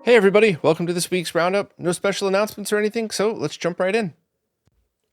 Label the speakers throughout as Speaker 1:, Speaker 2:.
Speaker 1: Hey everybody, welcome to this week's Roundup. No special announcements or anything, so let's jump right in.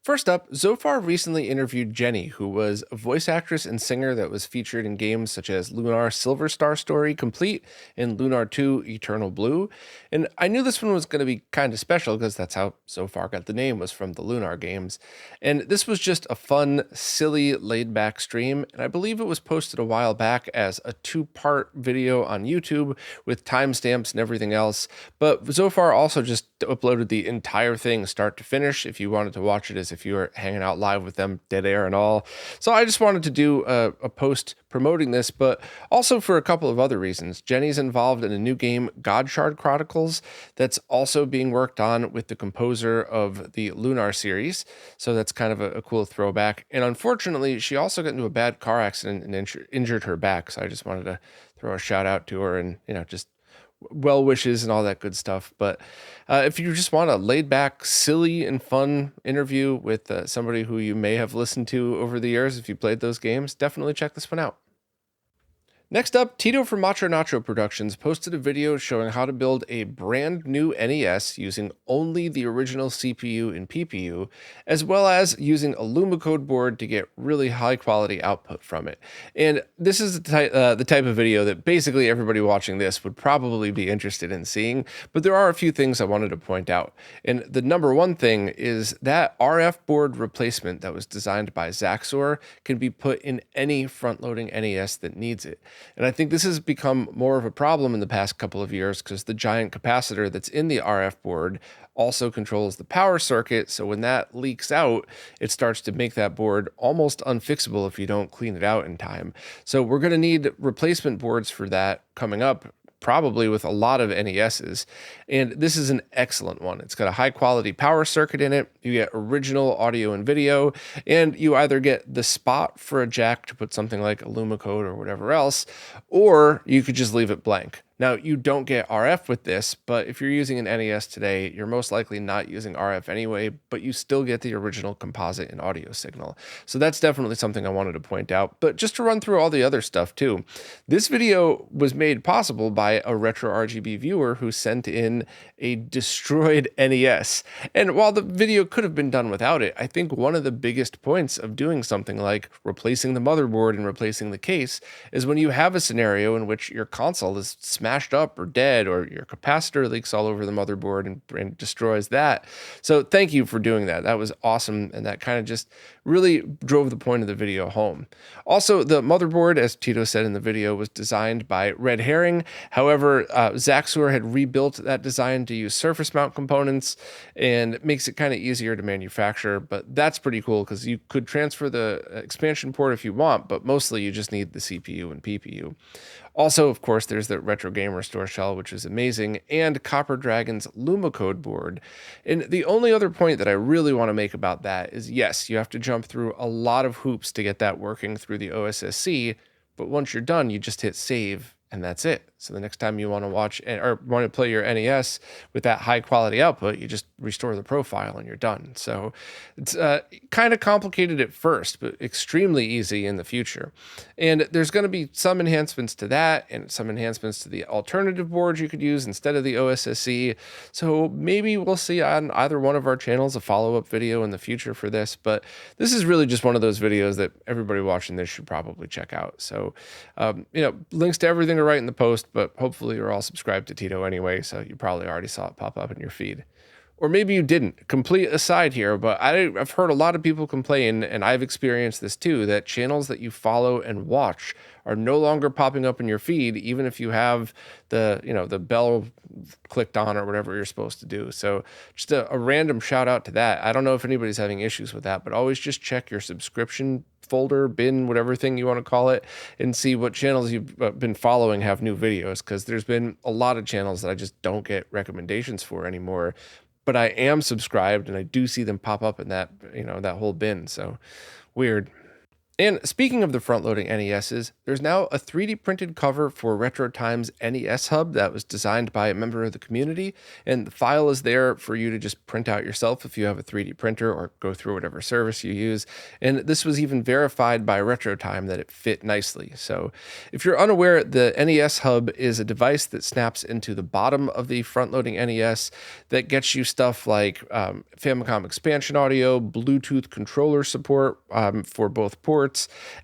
Speaker 1: First up, Zophar recently interviewed Jenny, who was a voice actress and singer that was featured in games such as Lunar Silver Star Story Complete and Lunar 2 Eternal Blue. And I knew this one was going to be kind of special because that's how Zophar got the name, was from the Lunar games. And this was just a fun, silly, laid back stream. And I believe it was posted a while back as a 2-part video on YouTube with timestamps and everything else. But Zophar also just uploaded the entire thing start to finish if you wanted to watch it as if you were hanging out live with them, dead air and all. So I just wanted to do a post promoting this, but also for a couple of other reasons. Jenny's involved in a new game, Godshard Chronicles, that's also being worked on with the composer of the Lunar series. So that's kind of a cool throwback. And unfortunately, she also got into a bad car accident and injured her back. So I just wanted to throw a shout out to her and, just well wishes and all that good stuff. But if you just want a laid back, silly and fun interview with somebody who you may have listened to over the years, if you played those games, definitely check this one out. Next up, Tito from Macho Nacho Productions posted a video showing how to build a brand new NES using only the original CPU and PPU, as well as using a Lumicode board to get really high quality output from it. And this is the type of video that basically everybody watching this would probably be interested in seeing, but there are a few things I wanted to point out. And the number one thing is that RF board replacement that was designed by Zaxor can be put in any front-loading NES that needs it. And I think this has become more of a problem in the past couple of years because the giant capacitor that's in the RF board also controls the power circuit. So when that leaks out, it starts to make that board almost unfixable if you don't clean it out in time. So we're going to need replacement boards for that coming up, probably with a lot of NESs. And this is an excellent one. It's got a high quality power circuit in it. You get original audio and video, and you either get the spot for a jack to put something like a Lumicode or whatever else, or you could just leave it blank. Now, you don't get RF with this, but if you're using an NES today, you're most likely not using RF anyway, but you still get the original composite and audio signal. So that's definitely something I wanted to point out. But just to run through all the other stuff too, this video was made possible by a RetroRGB viewer who sent in a destroyed NES. And while the video could have been done without it, I think one of the biggest points of doing something like replacing the motherboard and replacing the case is when you have a scenario in which your console is smashed up or dead, or your capacitor leaks all over the motherboard and destroys that. So thank you for doing that. That was awesome. And that kind of just really drove the point of the video home. Also, the motherboard, as Tito said in the video, was designed by Red Herring. However, Zaxor had rebuilt that design to use surface mount components, and it makes it kind of easier to manufacture. But that's pretty cool because you could transfer the expansion port if you want, but mostly you just need the CPU and PPU. Also, of course, there's the Retro Gamer Store shell, which is amazing, and Copper Dragon's Lumicode board. And the only other point that I really want to make about that is, yes, you have to jump through a lot of hoops to get that working through the OSSC, but once you're done, you just hit save, and that's it. So the next time you want to watch or want to play your NES with that high quality output, you just restore the profile and you're done. So it's kind of complicated at first, but extremely easy in the future. And there's going to be some enhancements to that and some enhancements to the alternative boards you could use instead of the OSSC. So maybe we'll see on either one of our channels a follow-up video in the future for this, but this is really just one of those videos that everybody watching this should probably check out. So, links to everything are right in the post, but hopefully you're all subscribed to Tito anyway, so you probably already saw it pop up in your feed. Or maybe you didn't. Complete aside here, but I've heard a lot of people complain, and I've experienced this too, that channels that you follow and watch are no longer popping up in your feed, even if you have the bell clicked on or whatever you're supposed to do. So just a random shout out to that. I don't know if anybody's having issues with that, but always just check your subscription folder, bin, whatever thing you want to call it, and see what channels you've been following have new videos, because there's been a lot of channels that I just don't get recommendations for anymore, but I am subscribed and I do see them pop up in that, that whole bin. So weird. And speaking of the front-loading NESs, there's now a 3D printed cover for Retro Time's NES Hub that was designed by a member of the community, and the file is there for you to just print out yourself if you have a 3D printer or go through whatever service you use. And this was even verified by Retro Time that it fit nicely. So if you're unaware, the NES Hub is a device that snaps into the bottom of the front-loading NES that gets you stuff like Famicom expansion audio, Bluetooth controller support for both ports,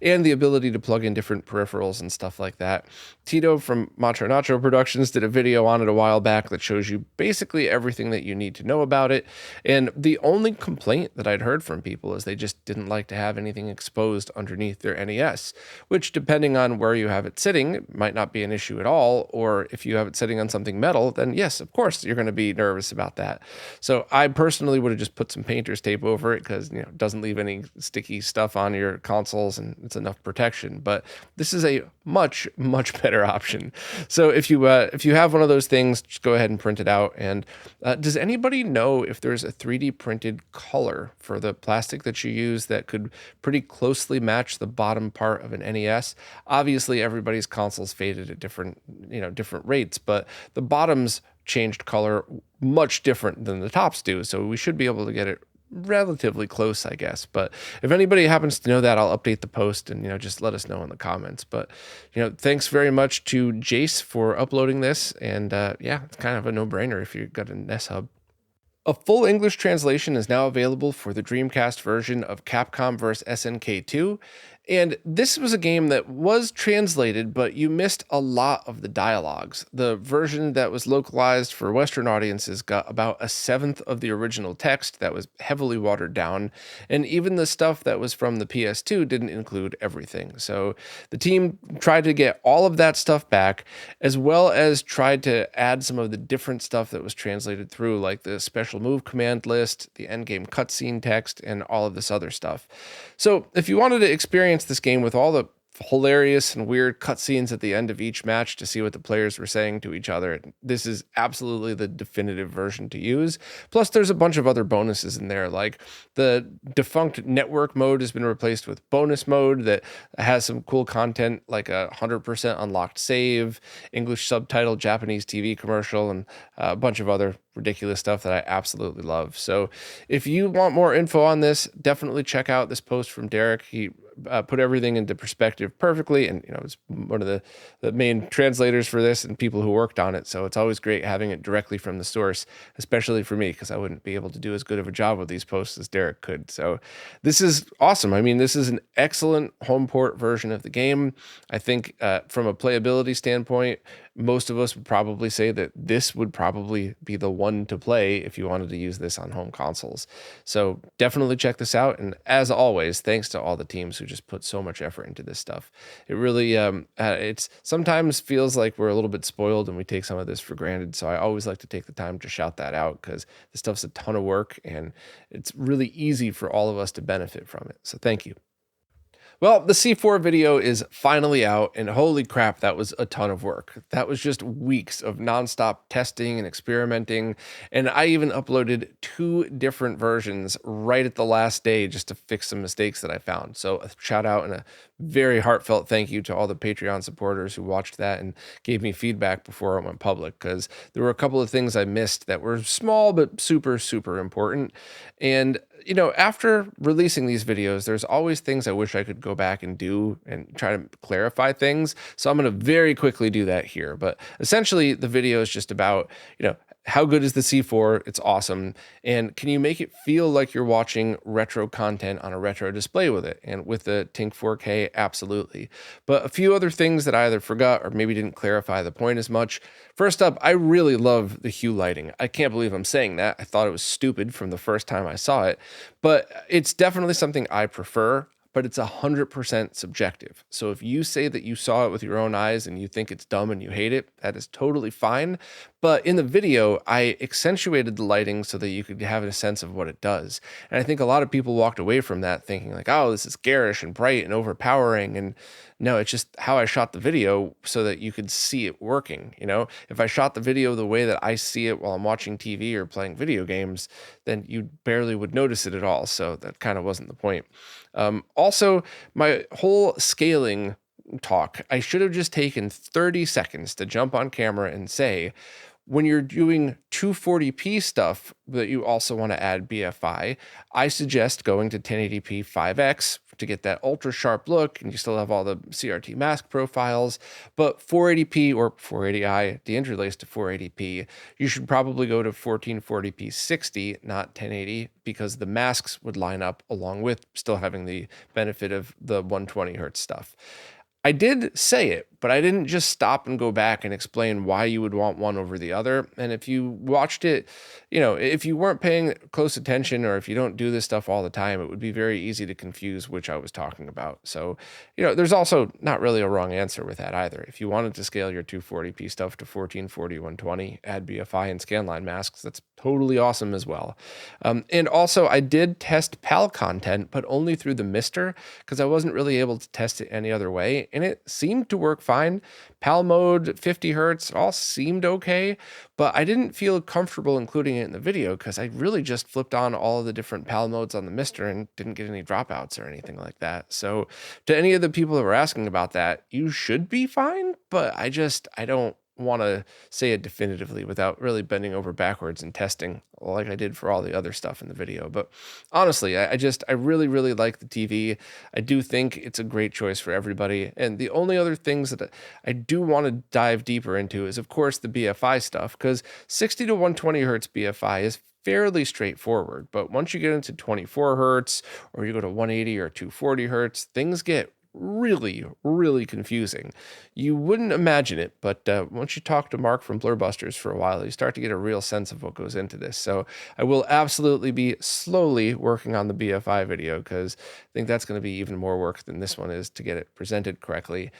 Speaker 1: and the ability to plug in different peripherals and stuff like that. Tito from Macho Nacho Productions did a video on it a while back that shows you basically everything that you need to know about it. And the only complaint that I'd heard from people is they just didn't like to have anything exposed underneath their NES, which, depending on where you have it sitting, it might not be an issue at all. Or if you have it sitting on something metal, then yes, of course, you're going to be nervous about that. So I personally would have just put some painter's tape over it because, it doesn't leave any sticky stuff on your console, and it's enough protection. But this is a much better option. So if you have one of those things, just go ahead and print it out. And does anybody know if there's a 3D printed color for the plastic that you use that could pretty closely match the bottom part of an NES? Obviously, everybody's consoles faded at different rates, but the bottoms changed color much different than the tops do. So we should be able to get it relatively close, I guess. But if anybody happens to know that, I'll update the post and, just let us know in the comments. But, thanks very much to Jace for uploading this. And yeah, it's kind of a no-brainer if you've got a NES Hub. A full English translation is now available for the Dreamcast version of Capcom vs. SNK 2. And this was a game that was translated, but you missed a lot of the dialogues. The version that was localized for Western audiences got about a seventh of the original text that was heavily watered down. And even the stuff that was from the PS2 didn't include everything. So the team tried to get all of that stuff back, as well as tried to add some of the different stuff that was translated through, like the special move command list, the endgame cutscene text, and all of this other stuff. So if you wanted to experience this game with all the hilarious and weird cutscenes at the end of each match to see what the players were saying to each other, this is absolutely the definitive version to use. Plus, there's a bunch of other bonuses in there, like the defunct network mode has been replaced with bonus mode that has some cool content, like a 100% unlocked save, English subtitle, Japanese TV commercial, and a bunch of other ridiculous stuff that I absolutely love. So if you want more info on this, definitely check out this post from Derek. He put everything into perspective perfectly, and it's one of the main translators for this and people who worked on it. So it's always great having it directly from the source, especially for me, because I wouldn't be able to do as good of a job with these posts as Derek could. So this is awesome. I mean, this is an excellent home port version of the game. I think from a playability standpoint, most of us would probably say that this would probably be the one to play if you wanted to use this on home consoles. So definitely check this out. And as always, thanks to all the teams who just put so much effort into this stuff. It really, it's sometimes feels like we're a little bit spoiled and we take some of this for granted. So I always like to take the time to shout that out because this stuff's a ton of work and it's really easy for all of us to benefit from it. So thank you. Well, the C4 video is finally out, and holy crap, that was a ton of work. That was just weeks of nonstop testing and experimenting, and I even uploaded 2 different versions right at the last day just to fix some mistakes that I found. So a shout out and a very heartfelt thank you to all the Patreon supporters who watched that and gave me feedback before it went public, because there were a couple of things I missed that were small but super, super important. And after releasing these videos, there's always things I wish I could go back and do and try to clarify things. So I'm going to very quickly do that here. But essentially, the video is just about, how good is the C4? It's awesome. And can you make it feel like you're watching retro content on a retro display with it? And with the Tink 4K, absolutely. But a few other things that I either forgot or maybe didn't clarify the point as much. First up, I really love the hue lighting. I can't believe I'm saying that. I thought it was stupid from the first time I saw it, but it's definitely something I prefer. But it's 100% subjective. So if you say that you saw it with your own eyes and you think it's dumb and you hate it, that is totally fine. But in the video, I accentuated the lighting so that you could have a sense of what it does. And I think a lot of people walked away from that thinking like, oh, this is garish and bright and overpowering. And no, it's just how I shot the video so that you could see it working. You know, if I shot the video the way that I see it while I'm watching TV or playing video games, then you barely would notice it at all. So that kind of wasn't the point. Also, my whole scaling talk, I should have just taken 30 seconds to jump on camera and say, when you're doing 240p stuff, but you also want to add BFI, I suggest going to 1080p 5x to get that ultra sharp look, and you still have all the CRT mask profiles. But 480p or 480i, deinterlaced to 480p, you should probably go to 1440p 60, not 1080, because the masks would line up along with still having the benefit of the 120 hertz stuff. I did say it, but I didn't just stop and go back and explain why you would want one over the other. And if you watched it, you know, if you weren't paying close attention or if you don't do this stuff all the time, it would be very easy to confuse which I was talking about. So, you know, there's also not really a wrong answer with that either. If you wanted to scale your 240p stuff to 1440, 120, add BFI and scanline masks, that's totally awesome as well. And also, I did test PAL content, but only through the Mister because I wasn't really able to test it any other way. And it seemed to work fine. PAL mode, 50 hertz, all seemed okay, but I didn't feel comfortable including it in the video because I really just flipped on all of the different PAL modes on the Mister and didn't get any dropouts or anything like that. So to any of the people that were asking about that, you should be fine, but I don't want to say it definitively without really bending over backwards and testing like I did for all the other stuff in the video. But honestly, I really, really like the TV. I do think it's a great choice for everybody. And the only other things that I do want to dive deeper into is, of course, the BFI stuff, because 60 to 120 hertz BFI is fairly straightforward. But once you get into 24 hertz or you go to 180 or 240 hertz, things get really, really confusing. You wouldn't imagine it, but once you talk to Mark from Blurbusters for a while, you start to get a real sense of what goes into this. So I will absolutely be slowly working on the BFI video because I think that's going to be even more work than this one is to get it presented correctly.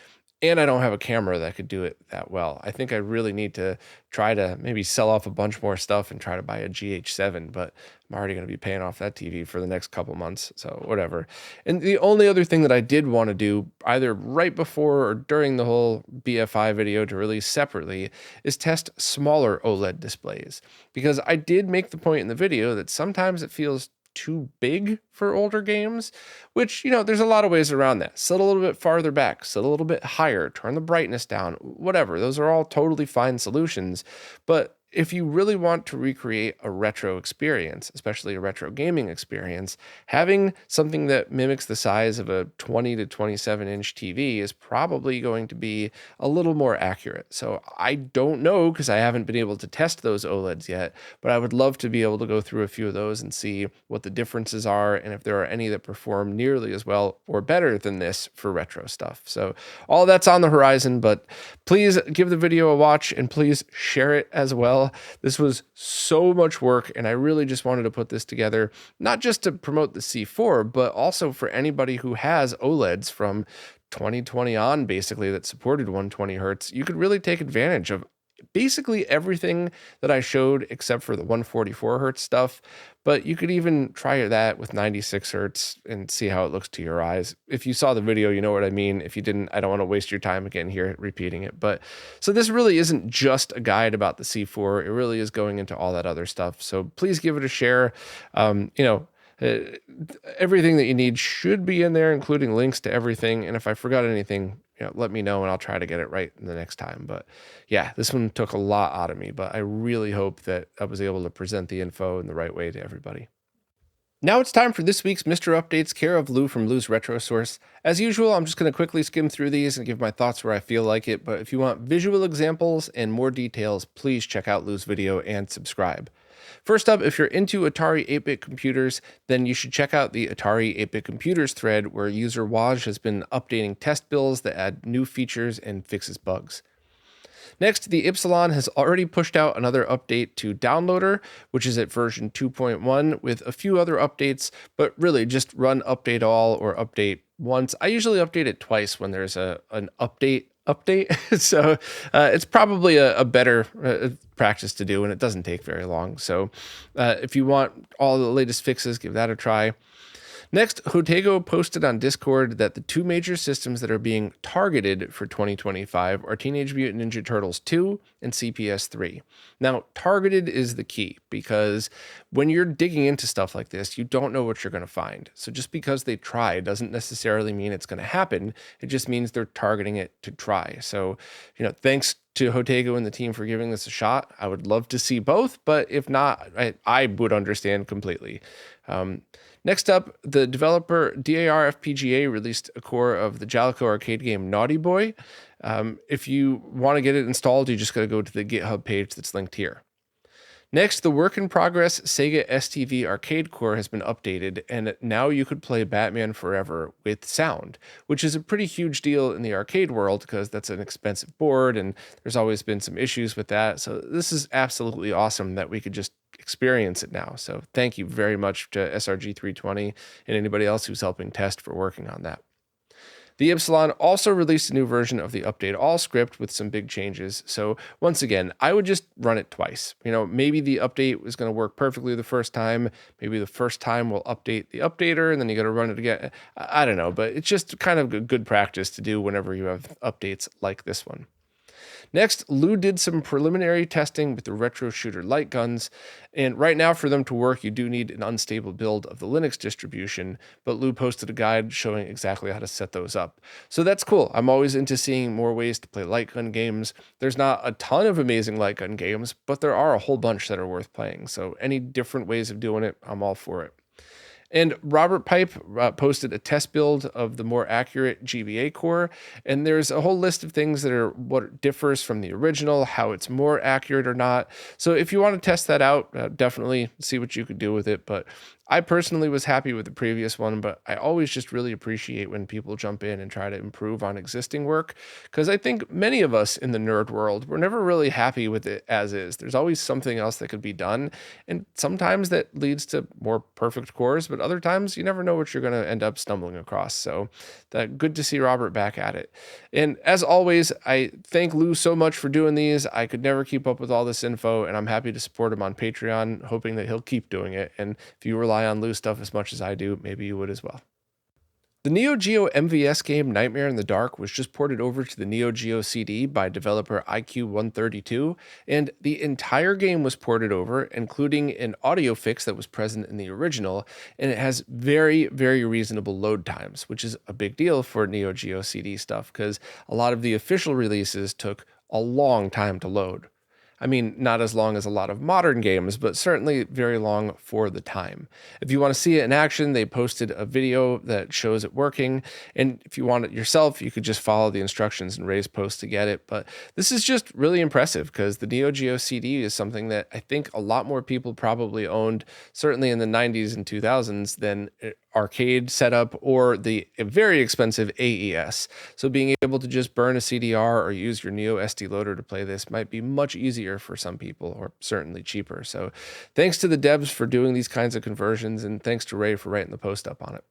Speaker 1: And I don't have a camera that could do it that well. I think I really need to try to maybe sell off a bunch more stuff and try to buy a GH7, but I'm already going to be paying off that TV for the next couple months, so whatever. And the only other thing that I did want to do, either right before or during the whole BFI video to release separately, is test smaller OLED displays. Because I did make the point in the video that sometimes it feels too big for older games, which, you know, there's a lot of ways around that. Sit a little bit farther back, sit a little bit higher, turn the brightness down, whatever. Those are all totally fine solutions. But if you really want to recreate a retro experience, especially a retro gaming experience, having something that mimics the size of a 20 to 27 inch TV is probably going to be a little more accurate. So I don't know because I haven't been able to test those OLEDs yet, but I would love to be able to go through a few of those and see what the differences are and if there are any that perform nearly as well or better than this for retro stuff. So all that's on the horizon, but please give the video a watch and please share it as well. This was so much work, and I really just wanted to put this together, not just to promote the C4, but also for anybody who has OLEDs from 2020 on, basically, that supported 120 hertz. You could really take advantage of basically everything that I showed except for the 144 hertz stuff, but you could even try that with 96 hertz and see how it looks to your eyes. If you saw the video, you know what I mean. If you didn't, I don't want to waste your time again here repeating it. But so this really isn't just a guide about the C4. It really is going into all that other stuff. So please give it a share. Everything that you need should be in there, including links to everything. And if I forgot anything, let me know and I'll try to get it right the next time. But yeah, this one took a lot out of me, but I really hope that I was able to present the info in the right way to everybody. Now it's time for this week's Mr. Updates, care of Lou from Lou's Retro Source. As usual, I'm just going to quickly skim through these and give my thoughts where I feel like it, but if you want visual examples and more details, please check out Lou's video and subscribe. First up, if you're into Atari 8-bit computers, then you should check out the Atari 8-bit computers thread where user Waj has been updating test bills that add new features and fixes bugs. Next, the Ypsilon has already pushed out another update to Downloader, which is at version 2.1 with a few other updates, but really just run update all or update once. I usually update it twice when there's an update update. So it's probably a better practice to do, and it doesn't take very long. So if you want all the latest fixes, give that a try. Next, Hotego posted on Discord that the two major systems that are being targeted for 2025 are Teenage Mutant Ninja Turtles 2 and CPS 3. Now, targeted is the key because when you're digging into stuff like this, you don't know what you're going to find. So just because they try doesn't necessarily mean it's going to happen. It just means they're targeting it to try. So, thanks to Hotego and the team for giving this a shot. I would love to see both, but if not, I would understand completely. Next up, the developer DAR FPGA released a core of the Jalico arcade game Naughty Boy. If you want to get it installed, you just got to go to the GitHub page that's linked here. Next, the work-in-progress Sega STV arcade core has been updated, and now you could play Batman Forever with sound, which is a pretty huge deal in the arcade world because that's an expensive board, and there's always been some issues with that. So this is absolutely awesome that we could just experience it now. So thank you very much to SRG320 and anybody else who's helping test for working on that. The Ypsilon also released a new version of the Update All script with some big changes. So once again, I would just run it twice. Maybe the update was going to work perfectly the first time. Maybe the first time we'll update the updater and then you got to run it again. I don't know, but it's just kind of a good practice to do whenever you have updates like this one. Next, Lou did some preliminary testing with the retro shooter light guns, and right now for them to work, you do need an unstable build of the Linux distribution, but Lou posted a guide showing exactly how to set those up. So that's cool. I'm always into seeing more ways to play light gun games. There's not a ton of amazing light gun games, but there are a whole bunch that are worth playing. So any different ways of doing it, I'm all for it. And Robert Pipe posted a test build of the more accurate GBA core, and there's a whole list of things that are what differs from the original, how it's more accurate or not. So if you want to test that out, definitely see what you could do with it. But I personally was happy with the previous one, but I always just really appreciate when people jump in and try to improve on existing work, because I think many of us in the nerd world, we're never really happy with it as is. There's always something else that could be done, and sometimes that leads to more perfect cores, but other times you never know what you're going to end up stumbling across. So good to see Robert back at it. And as always, I thank Lou so much for doing these. I could never keep up with all this info, and I'm happy to support him on Patreon, hoping that he'll keep doing it. And if you rely on Lou stuff as much as I do, maybe you would as well. The Neo Geo MVS game Nightmare in the Dark was just ported over to the Neo Geo CD by developer IQ132, and the entire game was ported over, including an audio fix that was present in the original, and it has very, very reasonable load times, which is a big deal for Neo Geo CD stuff, because a lot of the official releases took a long time to load. I mean, not as long as a lot of modern games, but certainly very long for the time. If you want to see it in action, they posted a video that shows it working. And if you want it yourself, you could just follow the instructions and Ray's post to get it. But this is just really impressive because the Neo Geo CD is something that I think a lot more people probably owned, certainly in the 90s and 2000s, than arcade setup or the very expensive AES. So being able to just burn a CDR or use your Neo SD loader to play this might be much easier for some people, or certainly cheaper. So thanks to the devs for doing these kinds of conversions, and thanks to Ray for writing the post up on it.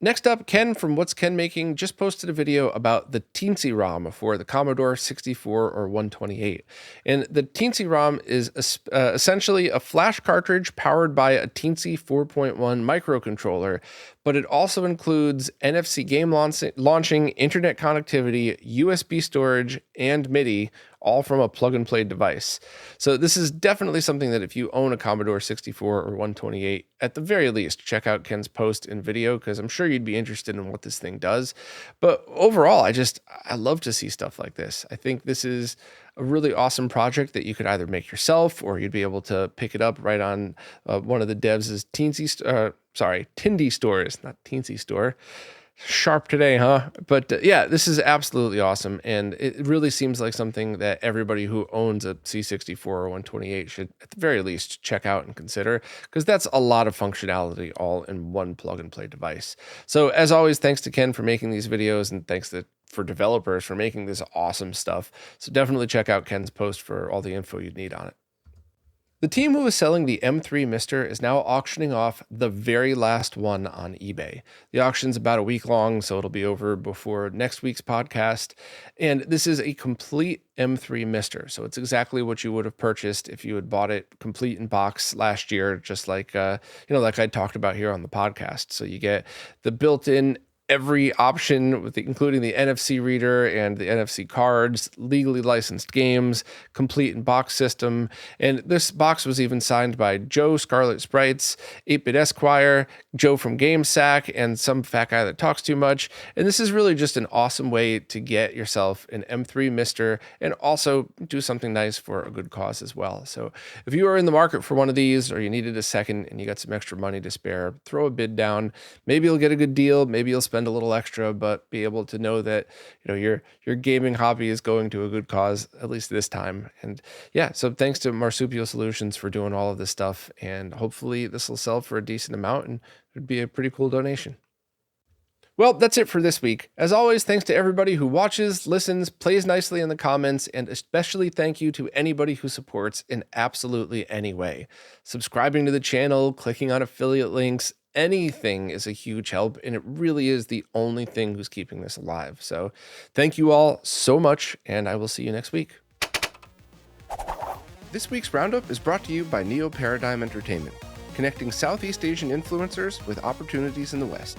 Speaker 1: Next up, Ken from What's Ken Making just posted a video about the TeensyROM for the Commodore 64 or 128. And the TeensyROM is essentially a flash cartridge powered by a Teensy 4.1 microcontroller, but it also includes NFC game launching, internet connectivity, USB storage, and MIDI, all from a plug-and-play device. So this is definitely something that if you own a Commodore 64 or 128, at the very least, check out Ken's post and video, because I'm sure you'd be interested in what this thing does. But overall, I love to see stuff like this. I think this is a really awesome project that you could either make yourself, or you'd be able to pick it up right on one of the devs' Tindy stores, not Teensy store. Sharp today, huh? But yeah, this is absolutely awesome, and it really seems like something that everybody who owns a C64 or 128 should at the very least check out and consider, because that's a lot of functionality all in one plug-and-play device. So as always, thanks to Ken for making these videos, and thanks for developers for making this awesome stuff. So definitely check out Ken's post for all the info you'd need on it. The team who was selling the M3 Mister is now auctioning off the very last one on eBay. The auction's about a week long, so it'll be over before next week's podcast. And this is a complete M3 Mister, so it's exactly what you would have purchased if you had bought it complete in box last year, just like like I talked about here on the podcast. So you get the built-in every option, including the NFC reader and the NFC cards, legally licensed games, complete in box system. And this box was even signed by Joe Scarlet Sprites, 8-Bit Esquire, Joe from GameSack, and some fat guy that talks too much. And this is really just an awesome way to get yourself an M3 Mister and also do something nice for a good cause as well. So if you are in the market for one of these, or you needed a second and you got some extra money to spare, throw a bid down. Maybe you'll get a good deal. Maybe you'll spend a little extra, but be able to know that your gaming hobby is going to a good cause, at least this time. And yeah, so thanks to Marsupial Solutions for doing all of this stuff, and hopefully this will sell for a decent amount and it'd be a pretty cool donation. Well, that's it for this week. As always, thanks to everybody who watches, listens, plays nicely in the comments, and especially thank you to anybody who supports in absolutely any way. Subscribing to the channel, clicking on affiliate links, anything is a huge help, and it really is the only thing who's keeping this alive. So thank you all so much, and I will see you next week. This week's Roundup is brought to you by Neo Paradigm Entertainment, connecting Southeast Asian influencers with opportunities in the West.